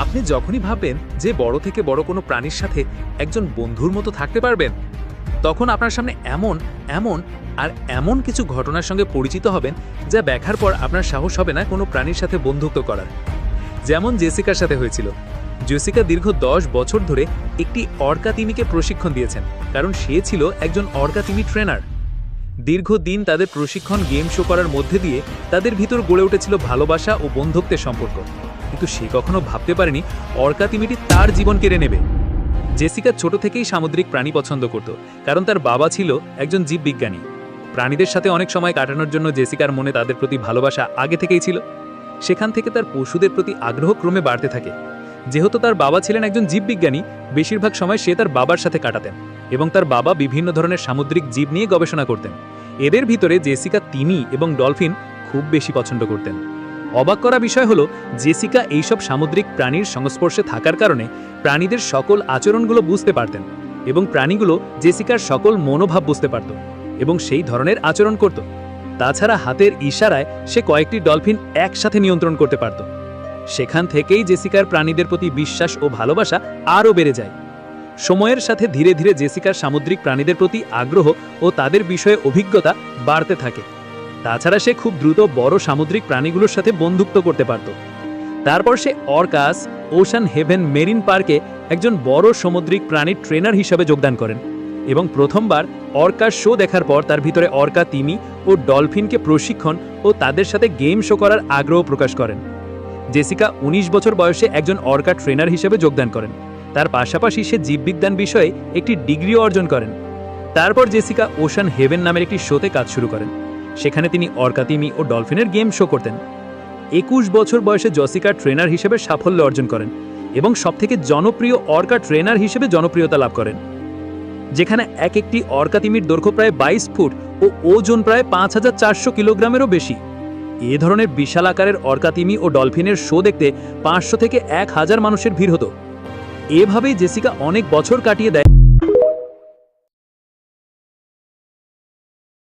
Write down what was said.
আপনি যখনই ভাববেন যে বড় থেকে বড় কোনো প্রাণীর সাথে একজন বন্ধুর মতো থাকতে পারবেন, তখন আপনার সামনে এমন এমন আর এমন কিছু ঘটনার সঙ্গে পরিচিত হবেন যা দেখার পর আপনার সাহস হবে না কোনো প্রাণীর সাথে বন্ধুত্ব করার। যেমন জেসিকার সাথে হয়েছিল। জেসিকা দীর্ঘ 10 বছর ধরে একটি অর্কা তিমিকে প্রশিক্ষণ দিয়েছেন, কারণ সে ছিল একজন অর্কা তিমি ট্রেনার। দীর্ঘদিন তাদের প্রশিক্ষণ গেম শো করার মধ্যে দিয়ে তাদের ভিতর গড়ে উঠেছিল ভালোবাসা ও বন্ধুত্বের সম্পর্ক, কিন্তু সে কখনো ভাবতে পারেনি অর্কা তিমিটি তার জীবন কেড়ে নেবে। জেসিকা ছোট থেকেই সামুদ্রিক প্রাণী পছন্দ করত, কারণ তার বাবা ছিল একজন জীববিজ্ঞানী। প্রাণীদের সাথে অনেক সময় কাটানোর জন্য জেসিকার মনে তাদের প্রতি ভালোবাসা আগে থেকেই ছিল। সেখান থেকে তার পশুদের প্রতি আগ্রহ ক্রমে বাড়তে থাকে। যেহেতু তার বাবা ছিলেন একজন জীববিজ্ঞানী, বেশিরভাগ সময় সে তার বাবার সাথে কাটাতেন এবং তার বাবা বিভিন্ন ধরনের সামুদ্রিক জীব নিয়ে গবেষণা করতেন। এদের ভিতরে জেসিকা তিমি এবং ডলফিন খুব বেশি পছন্দ করতেন। অবাক করা বিষয় হলো, জেসিকা এইসব সামুদ্রিক প্রাণীর সংস্পর্শে থাকার কারণে প্রাণীদের সকল আচরণগুলো বুঝতে পারতেন এবং প্রাণীগুলো জেসিকার সকল মনোভাব বুঝতে পারত এবং সেই ধরনের আচরণ করত। তাছাড়া হাতের ইশারায় সে কয়েকটি ডলফিন একসাথে নিয়ন্ত্রণ করতে পারত। সেখান থেকেই জেসিকার প্রাণীদের প্রতি বিশ্বাস ও ভালোবাসা আরও বেড়ে যায়। সময়ের সাথে ধীরে ধীরে জেসিকার সামুদ্রিক প্রাণীদের প্রতি আগ্রহ ও তাদের বিষয়ে অভিজ্ঞতা বাড়তে থাকে। তাছাড়া সে খুব দ্রুত বড় সামুদ্রিক প্রাণীগুলোর সাথে বন্ধুত্ব করতে পারত। তারপর সে অর্কাস ওশান হেভেন মেরিন পার্কে একজন বড় সামুদ্রিক প্রাণীর ট্রেনার হিসেবে যোগদান করেন এবং প্রথমবার অর্কার শো দেখার পর তার ভিতরে অর্কা তিমি ও ডলফিনকে প্রশিক্ষণ ও তাদের সাথে গেম শো করার আগ্রহ প্রকাশ করেন। জেসিকা 19 বছর বয়সে একজন অর্কা ট্রেনার হিসেবে যোগদান করেন। তার পাশাপাশি সে জীববিজ্ঞান বিষয়ে একটি ডিগ্রিও অর্জন করেন। তারপর জেসিকা ওশান হেভেন নামের একটি শোতে কাজ শুরু করেন। সেখানে তিনি অর্কা তিমি ও ডলফিনের গেম শো করতেন। 21 বছর বয়সে জেসিকা ট্রেনার হিসেবে সাফল্য অর্জন করেন এবং সবথেকে জনপ্রিয় অর্কা ট্রেনার হিসেবে জনপ্রিয়তা লাভ করেন, যেখানে একটি অর্কা তিমির দৈর্ঘ্য প্রায় 22 ফুট ও ওজন প্রায় 5400 কিলোগ্রামেরও বেশি। এ ধরনের বিশাল আকারের অর্কা তিমি ও ডলফিনের শো দেখতে 500 থেকে 1000 মানুষের ভিড় হতো। এভাবেই জেসিকা অনেক বছর কাটিয়ে দেয়।